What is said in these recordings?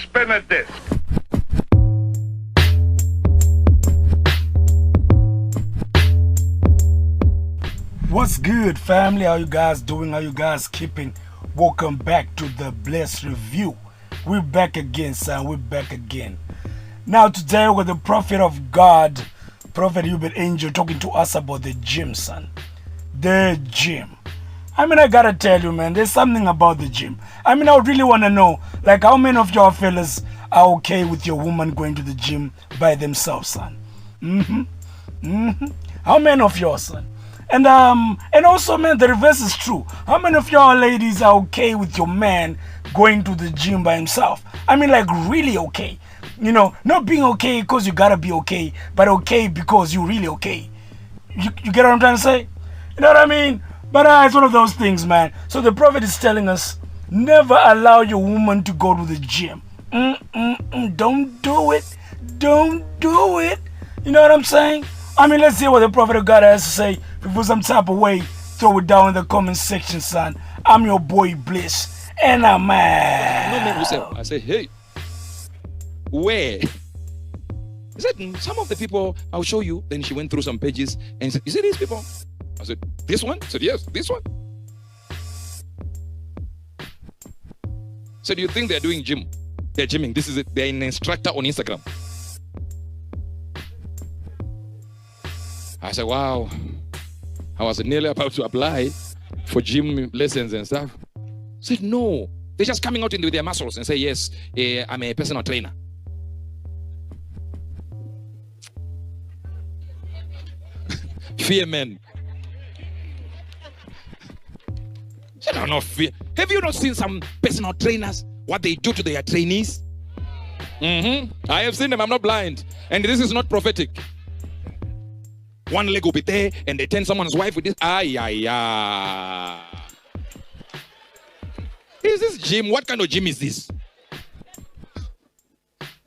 Spin a disc. What's good, family? How you guys doing? How you guys keeping? Welcome back to the Blessed Review. We're back again, son. We're back again. Now today with the prophet of God, Prophet Uebert Angel, talking to us about the gym, son. The gym. I mean, I gotta tell you, man, there's something about the gym. I mean, I would really want to know, like, how many of your fellas are okay with your woman going to the gym by themselves, son? How many of yours, son? And also, man, the reverse is true. How many of y'all ladies are okay with your man going to the gym by himself? I mean, like, really okay. You know, not being okay because you gotta be okay, but okay because you're really okay. You get what I'm trying to say? You know what I mean? But it's one of those things, man. So the prophet is telling us, never allow your woman to go to the gym. Don't do it. Don't do it. You know what I'm saying? I mean, let's hear what the prophet of God has to say. If you feel some type of way, throw it down in the comment section, son. I'm your boy Bliss, and I'm out. No man who said, I said, hey, where? He said, some of the people, I'll show you. Then she went through some pages and he said, you see these people? I said, this one? He said, yes, this one. So do you think they're doing gym? They're gymming. This is it. They're an instructor on Instagram. I said, wow. I was nearly about to apply for gym lessons and stuff. I said, no. They're just coming out with their muscles and say, yes, I'm a personal trainer. Fear men. I don't know, fear. Have you not seen some personal trainers, what they do to their trainees? I have seen them. I'm not blind. And this is not prophetic. One leg will be there and they turn someone's wife with this. Is this gym? What kind of gym is this?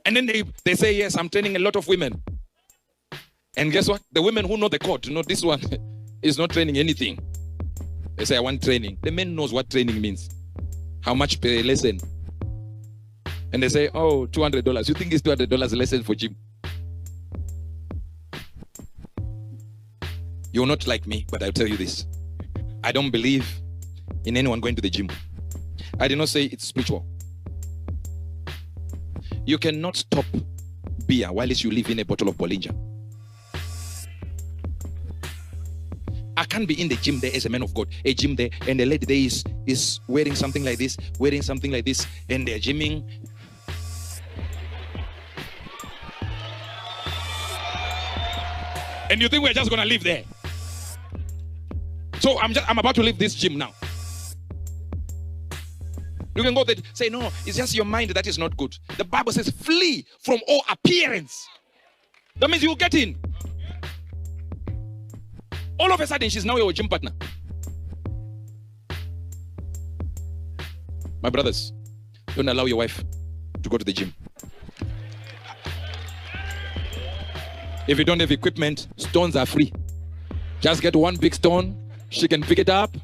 And then they say, yes, I'm training a lot of women. And guess what? The women who know the code, know this one is not training anything. They say, I want training. The man knows what training means. How much per lesson? And they say, oh, $200. You think it's $200 a lesson for gym? You're not like me, but I'll tell you this. I don't believe in anyone going to the gym. I did not say it's spiritual. You cannot stop beer while you live in a bottle of Bollinger. I can't be in the gym there as a man of God, a gym there, and the lady there is wearing something like this, and they're gymming. And you think we're just gonna live there? So I'm about to leave this gym now. You can go there, say, no, it's just your mind that is not good. The Bible says, flee from all appearance. That means you'll get in. All of a sudden, she's now your gym partner. My brothers, don't allow your wife to go to the gym. If you don't have equipment, stones are free. Just get one big stone. She can pick it up,